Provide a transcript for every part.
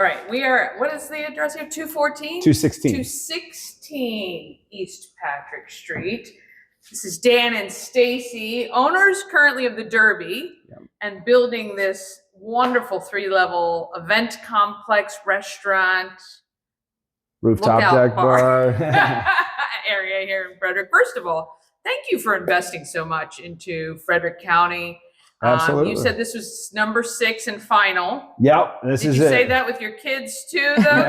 All right, we are, what is the address here? 214? 216. 216 East Patrick Street. This is Dan and Staci, owners currently of the Debry, and building this wonderful 3-level event complex, restaurant, rooftop deck bar area here in Frederick. First of all, thank you for investing so much into Frederick County. Absolutely. You said this was number 6 and final. Yep, Did you say that with your kids too, though?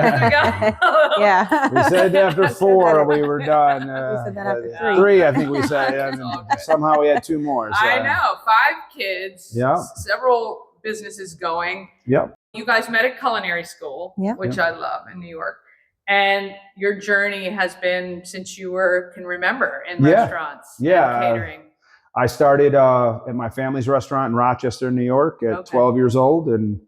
Yeah. We said after 4 we were done. We said that after 3, I think we said. And somehow we had 2 more. So. I know, 5 kids. Yeah. Several businesses going. Yep. You guys met at culinary school, which I love in New York. And your journey has been since you can remember in restaurants and catering. I started at my family's restaurant in Rochester, New York at 12 years old and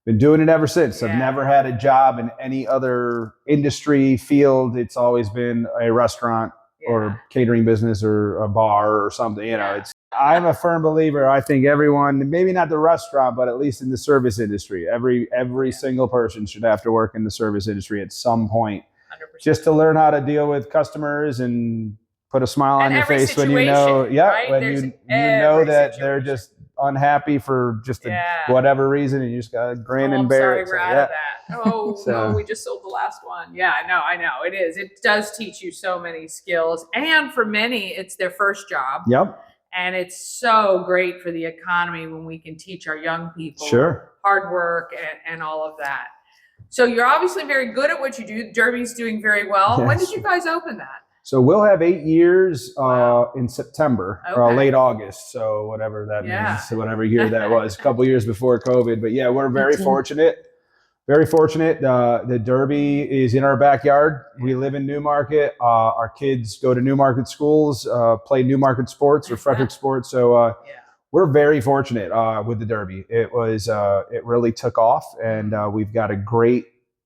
been doing it ever since. I've never had a job in any other industry field. It's always been a restaurant or catering business or a bar or something. You know, I'm a firm believer. I think everyone, maybe not the restaurant, but at least in the service industry, every single person should have to work in the service industry at some point, 100%. Just to learn how to deal with customers and put a smile on your face when you know, when you know that they're just unhappy for just whatever reason, and you just gotta grin and bear it. Sorry, we're out of that. Oh, no, we just sold the last one. Yeah, I know. It is. It does teach you so many skills, and for many, it's their first job. Yep. And it's so great for the economy when we can teach our young people hard work and all of that. So you're obviously very good at what you do. Debry's doing very well. Yes. When did you guys open that? So we'll have 8 years in September, or late August. So whatever that means, whatever year that was, a couple years before COVID. But yeah, we're very fortunate. Very fortunate. The Debry is in our backyard. We live in Newmarket. Our kids go to Newmarket schools, play Newmarket sports or Frederick sports. So we're very fortunate with the Debry. It really took off, and we've got a great,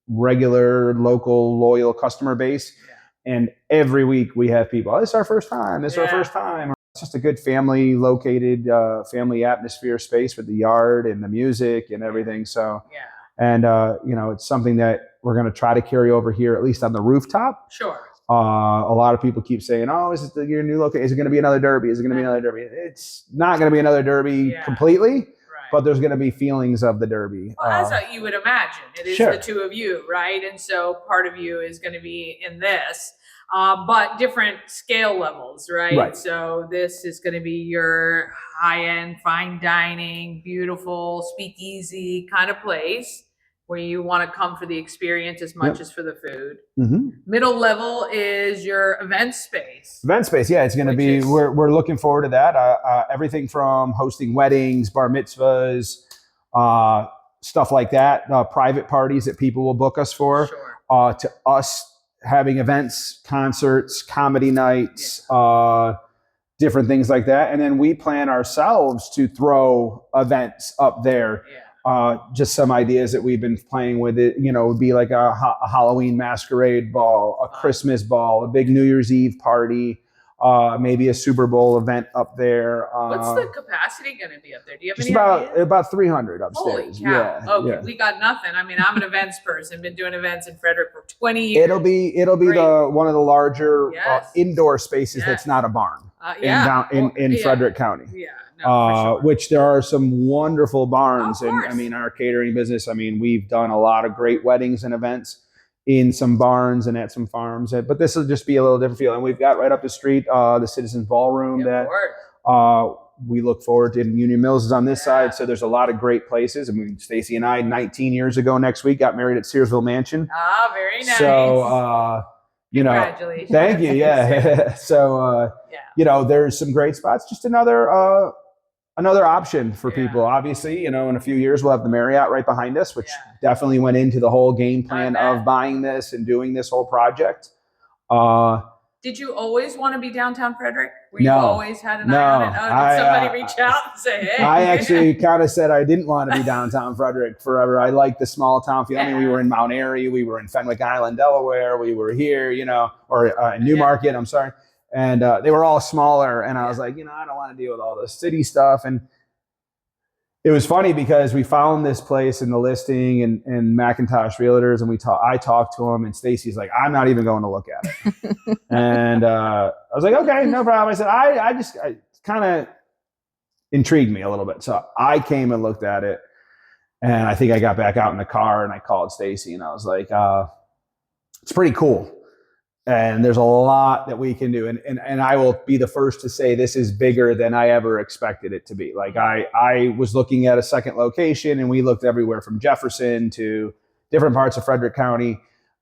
regular, local, loyal customer base. And every week we have people, this is our first time. This is our first time. It's just a good family located, family atmosphere space with the yard and the music and everything. So, and it's something that we're going to try to carry over here, at least on the rooftop. Sure. A lot of people keep saying, "Oh, is it your new location? Is it going to be another Debry? Is it going to be another Debry?" It's not going to be another Debry completely. But there's going to be feelings of the Debry. Well, as you would imagine, it is the two of you, right? And so part of you is going to be in this, but different scale levels, right? So this is going to be your high-end, fine dining, beautiful, speakeasy kind of place where you want to come for the experience as much as for the food. Middle level is your event space. Event space, yeah, it's going to be. We're looking forward to that. Everything from hosting weddings, bar mitzvahs, stuff like that, private parties that people will book us for, to us having events, concerts, comedy nights, different things like that, and then we plan ourselves to throw events up there. Just some ideas that we've been playing with it, would be like a Halloween masquerade ball, a Christmas ball, a big New Year's Eve party, maybe a Super Bowl event up there. What's the capacity going to be up there? Do you have any idea? About 300 upstairs. Holy cow. Okay, we got nothing. I mean, I'm an events person, been doing events in Frederick for 20 years. It'll be one of the larger indoor spaces that's not a barn in Frederick County. Which there are some wonderful barns. And I mean, our catering business, we've done a lot of great weddings and events in some barns and at some farms. But this will just be a little different feel. And we've got right up the street, the Citizens Ballroom that we look forward to. Union Mills is on this side. So there's a lot of great places. Staci and I, 19 years ago next week, got married at Searsville Mansion. Ah, very nice. So, congratulations. Thank you. Yeah. So, there's some great spots. Just another option for people. Obviously, in a few years, we'll have the Marriott right behind us, which definitely went into the whole game plan of buying this and doing this whole project. Did you always want to be downtown Frederick? Were you always had an eye on it? Did somebody reach out and say, hey? I actually kind of said I didn't want to be downtown Frederick forever. I like the small town feel. We were in Mount Airy. We were in Fenwick Island, Delaware. We were here, or in Newmarket, I'm sorry. And they were all smaller. And I was like, I don't want to deal with all the city stuff. And it was funny because we found this place in the listing and Macintosh Realtors, and I talked to him, and Staci's like, I'm not even going to look at it. And I was like, okay, no problem. I said, I kind of intrigued me a little bit. So I came and looked at it, and I think I got back out in the car and I called Staci, and I was like, it's pretty cool. And there's a lot that we can do. And I will be the first to say this is bigger than I ever expected it to be. Like I was looking at a second location, and we looked everywhere from Jefferson to different parts of Frederick County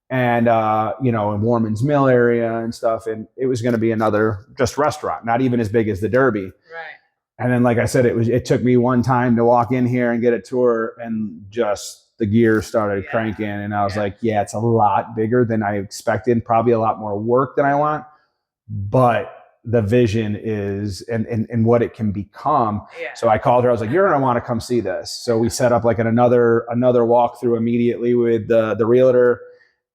and, in Warman's Mill area and stuff. And it was going to be another just restaurant, not even as big as the Debry. Right. And then, like I said, it took me one time to walk in here and get a tour, and just the gears started cranking. And I was like, yeah, it's a lot bigger than I expected, probably a lot more work than I want, but the vision is and what it can become. Yeah. So I called her. I was like, you're going to want to come see this. So we set up like another walkthrough immediately with the realtor.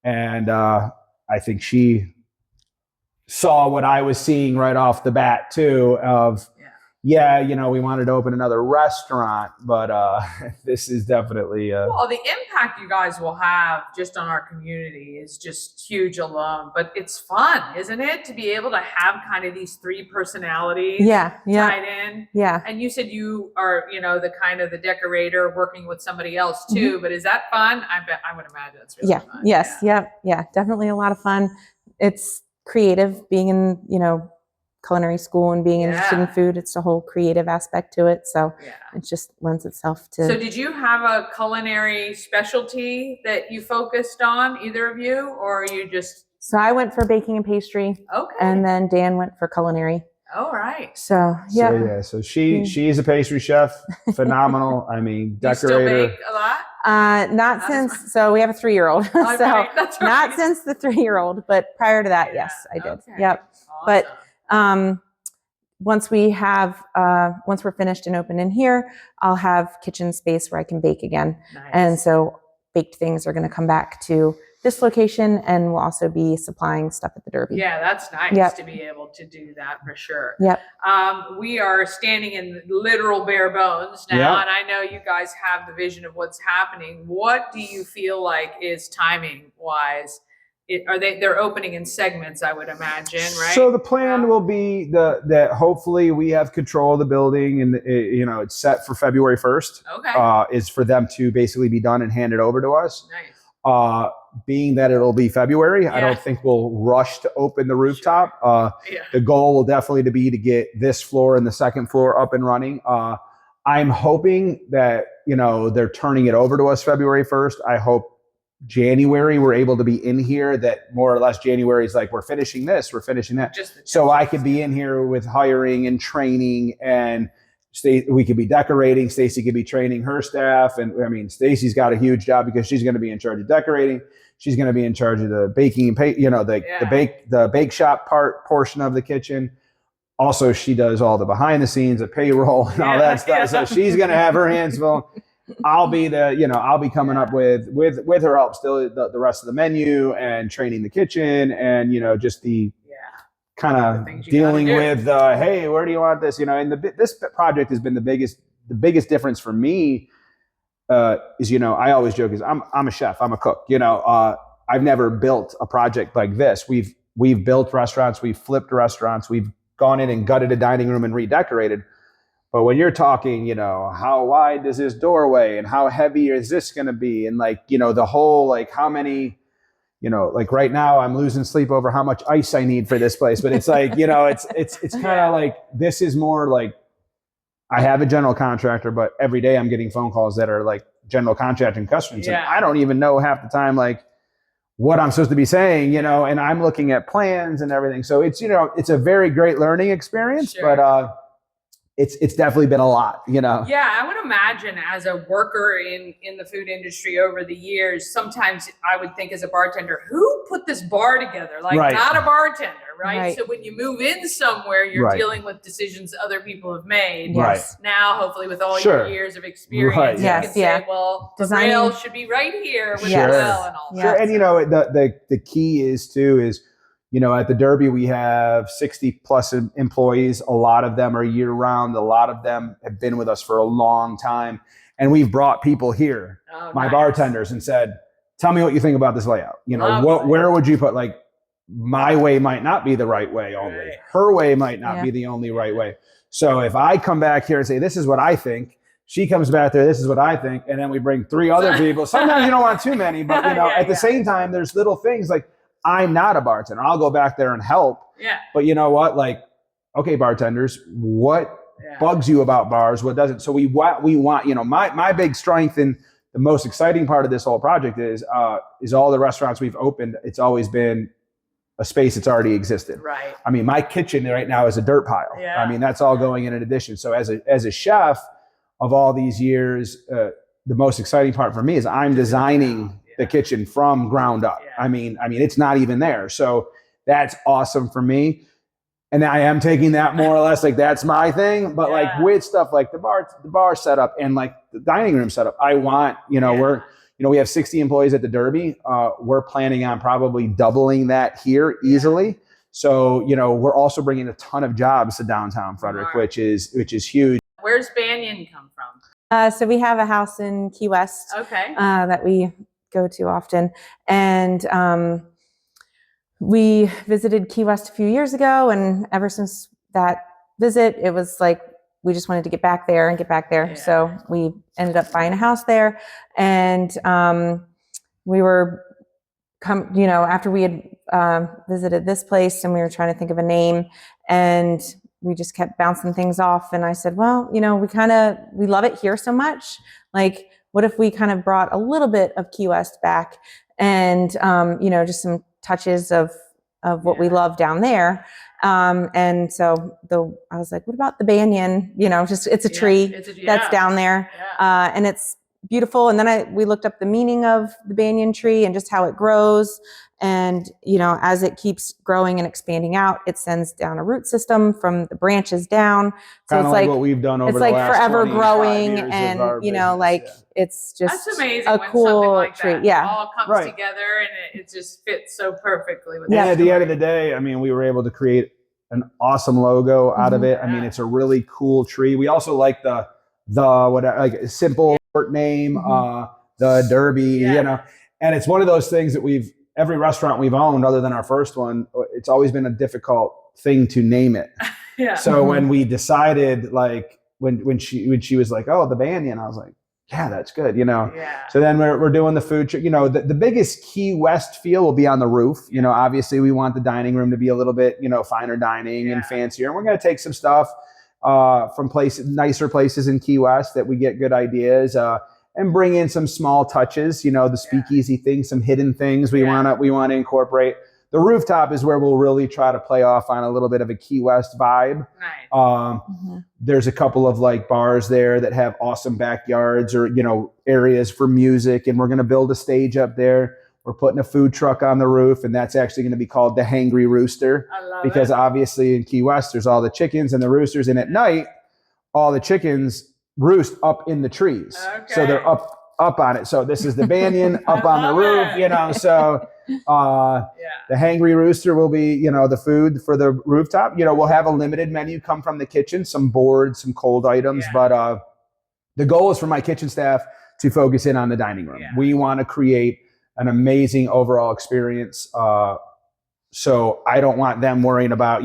And I think she saw what I was seeing right off the bat too of, we wanted to open another restaurant, but this is definitely well, the impact you guys will have just on our community is just huge alone. But it's fun, isn't it, to be able to have kind of these three personalities tied in? Yeah. And you said you are, the kind of the decorator working with somebody else too. But is that fun? I would imagine it's really fun. Yes. Yeah. Definitely a lot of fun. It's creative being in, culinary school and being interested in food. It's the whole creative aspect to it. So it just lends itself to. So did you have a culinary specialty that you focused on, either of you, or you just? So I went for baking and pastry. Okay. And then Dan went for culinary. All right. So So she's a pastry chef, phenomenal. I mean, decorator. You still bake a lot? Not since. So we have a 3-year-old. Okay, that's right. Not since the 3-year-old, but prior to that, yes, I did. Okay. Yep. Awesome. But once we're finished and open in here, I'll have kitchen space where I can bake again. Nice. And so baked things are going to come back to this location, and we'll also be supplying stuff at the Debry. Yeah, that's nice to be able to do that for sure. Yep. We are standing in literal bare bones now, and I know you guys have the vision of what's happening. What do you feel like is timing wise? They're opening in segments, I would imagine, right? So the plan will be that hopefully we have control of the building, and it's set for February 1st. Okay. Is for them to basically be done and handed over to us. Nice. Being that it'll be February, I don't think we'll rush to open the rooftop. The goal will definitely be to get this floor and the second floor up and running. I'm hoping that they're turning it over to us February 1st. I hope January we're able to be in here, that more or less January is like, we're finishing this, we're finishing that. So I could be in here with hiring and training, and we could be decorating. Staci could be training her staff. And I mean, Staci's got a huge job because she's going to be in charge of decorating. She's going to be in charge of the baking and the bake shop portion of the kitchen. Also, she does all the behind the scenes, the payroll and all that stuff. So she's going to have her hands full. I'll be I'll be coming up with her help still the rest of the menu and training the kitchen, and just the kind of dealing with hey, where do you want this? And this project has been the biggest difference for me. Is I always joke is I'm a chef, I'm a cook. I've never built a project like this. We've built restaurants, we've flipped restaurants, we've gone in and gutted a dining room and redecorated. But when you're talking, how wide is this doorway and how heavy is this going to be? And the whole, how many, right now I'm losing sleep over how much ice I need for this place. But it's it's kind of like, this is more like, I have a general contractor, but every day I'm getting phone calls that are like general contracting customers. And I don't even know half the time, what I'm supposed to be saying, and I'm looking at plans and everything. So it's, it's a very great learning experience, but, it's definitely been a lot, Yeah, I would imagine as a worker in the food industry over the years, sometimes I would think as a bartender, who put this bar together? Not a bartender, right? So when you move in somewhere, you're dealing with decisions other people have made. Yes. Now, hopefully, with all your years of experience, you can say, well, the rail should be right here with the well and all that. And the key is At the Debry, we have 60 plus employees. A lot of them are year round. A lot of them have been with us for a long time. And we've brought people here, my bartenders, and said, tell me what you think about this layout. Where would you put, like, my way might not be the right way only. Right. Her way might not be the only right way. So if I come back here and say, this is what I think, she comes back there, this is what I think, and then we bring 3 other people. Sometimes you don't want too many, but at the same time, there's little things like, I'm not a bartender. I'll go back there and help. Yeah. But you know what? Like, okay, bartenders, what bugs you about bars? What doesn't? So we want, my big strength and the most exciting part of this whole project is all the restaurants we've opened. It's always been a space that's already existed. Right. I mean, my kitchen right now is a dirt pile. Yeah. I mean, that's all going in addition. So as a chef of all these years, the most exciting part for me is I'm designing the kitchen from ground up. Yeah. I mean, it's not even there. So that's awesome for me. And I am taking that more or less, like that's my thing. But like with stuff like the bar setup and like the dining room setup, I want, we have 60 employees at the Debry. We're planning on probably doubling that here easily. Yeah. So, we're also bringing a ton of jobs to Downtown Frederick, which is huge. Where's Banyan come from? So we have a house in Key West that we go to often. And we visited Key West a few years ago. And ever since that visit, it was like, we just wanted to get back there. Yeah. So we ended up buying a house there. And we were after we had visited this place and we were trying to think of a name, and we just kept bouncing things off. And I said, well, we love it here so much. Like, what if we kind of brought a little bit of Key West back and, just some touches of what we love down there. And so I was like, what about the Banyan? It's a tree that's down there. Yeah. And it's beautiful. And then we looked up the meaning of the banyan tree and just how it grows. And, as it keeps growing and expanding out, it sends down a root system from the branches down. So it's like what we've done over the last forever growing. And, it's just that's amazing a when cool like tree. That all comes together and it just fits so perfply with at the end of the day, we were able to create an awesome logo out of it. Yeah. It's a really cool tree. We also like the simple short name, the Debry, and it's one of those things that every restaurant we've owned other than our first one, it's always been a difficult thing to name it. Yeah. So when we decided, like when she was like, oh, the Banyan, I was like, yeah, that's good. Yeah. So then we're doing the food, the biggest Key West feel will be on the roof. Obviously we want the dining room to be a little bit, finer dining and fancier. And we're going to take some stuff from nicer places in Key West that we get good ideas, and bring in some small touches, the speakeasy things, some hidden things we want to incorporate. The rooftop is where we'll really try to play off on a little bit of a Key West vibe. Nice. There's a couple of like bars there that have awesome backyards or, areas for music. And we're going to build a stage up there. We're putting a food truck on the roof, and that's actually going to be called the Hangry Rooster. I love because it. Obviously in Key West, there's all the chickens and the roosters. And at night, all the chickens roost up in the trees. Okay. So they're up on it. So this is the Banyan up on the roof, so the Hangry Rooster will be, the food for the rooftop. We'll have a limited menu come from the kitchen, some boards, some cold items, but the goal is for my kitchen staff to focus in on the dining room. Yeah. We want to create an amazing overall experience. So I don't want them worrying about,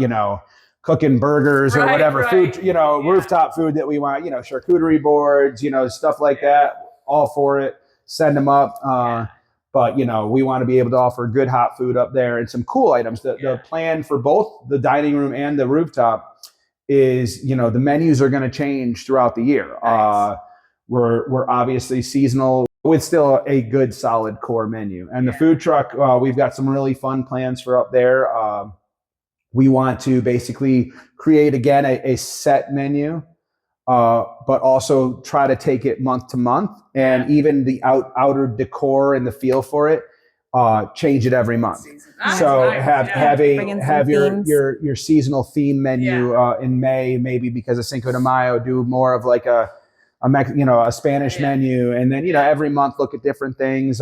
cooking burgers or whatever food, rooftop food that we want, charcuterie boards, stuff like that, all for it, send them up. But, we want to be able to offer good hot food up there and some cool items. The plan for both the dining room and the rooftop is, the menus are going to change throughout the year. Nice. We're obviously seasonal with still a good solid core menu. And the food truck, we've got some really fun plans for up there. We want to basically create, again, a set menu, but also try to take it month to month, and even the outer decor and the feel for it, change it every month. Nice, so nice. have your seasonal theme menu in May, maybe because of Cinco de Mayo, do more of like a Spanish menu, and then every month look at different things.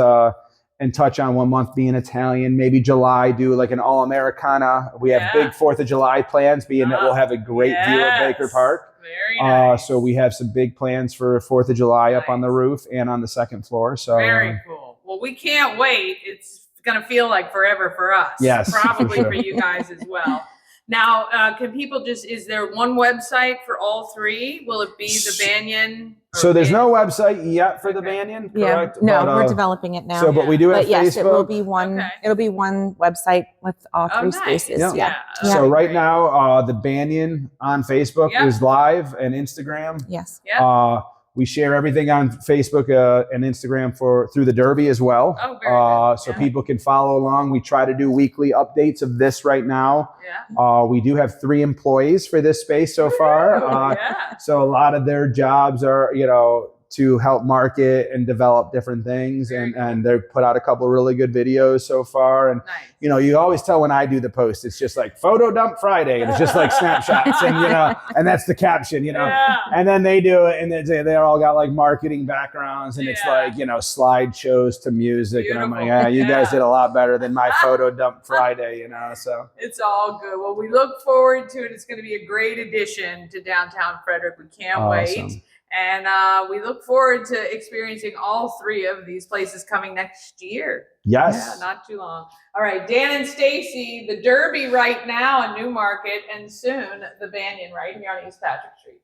and touch on 1 month being Italian. Maybe July, do like an all Americana. We have big 4th of July plans, being that we'll have a great view of Baker Park. Very nice. So we have some big plans for 4th of July up on the roof and on the 2nd floor. So very cool. Well, we can't wait. It's going to feel like forever for us. Yes, probably for you guys as well. Now, can people is there one website for all three? Will it be the Banyan? So there's no website yet for the Banyan, correct? Yeah, no, we're developing it now. So, but we do have yes, Facebook. It will be one. It'll be one website with all three spaces. Yeah. So right now, the Banyan on Facebook is live, and Instagram. Yes. We share everything on Facebook and Instagram through the Derby as well. Oh, very good. So people can follow along. We try to do weekly updates of this right now. Yeah. We do have 3 employees for this space so far. So a lot of their jobs are, to help market and develop different things. And they've put out a couple of really good videos so far. And, you always tell when I do the post, it's just like photo dump Friday. And it's just like snapshots and, and that's the caption, and then they do it and they all got like marketing backgrounds and it's like, slideshows to music. Beautiful. And I'm like, you guys did a lot better than my photo dump Friday, so. It's all good. Well, we look forward to it. It's going to be a great addition to Downtown Frederick. We can't wait. And we look forward to experiencing all 3 of these places coming next year. Yes. Yeah, not too long. All right, Dan and Staci, the Derby right now in Newmarket, and soon the Banyan right here on East Patrick Street.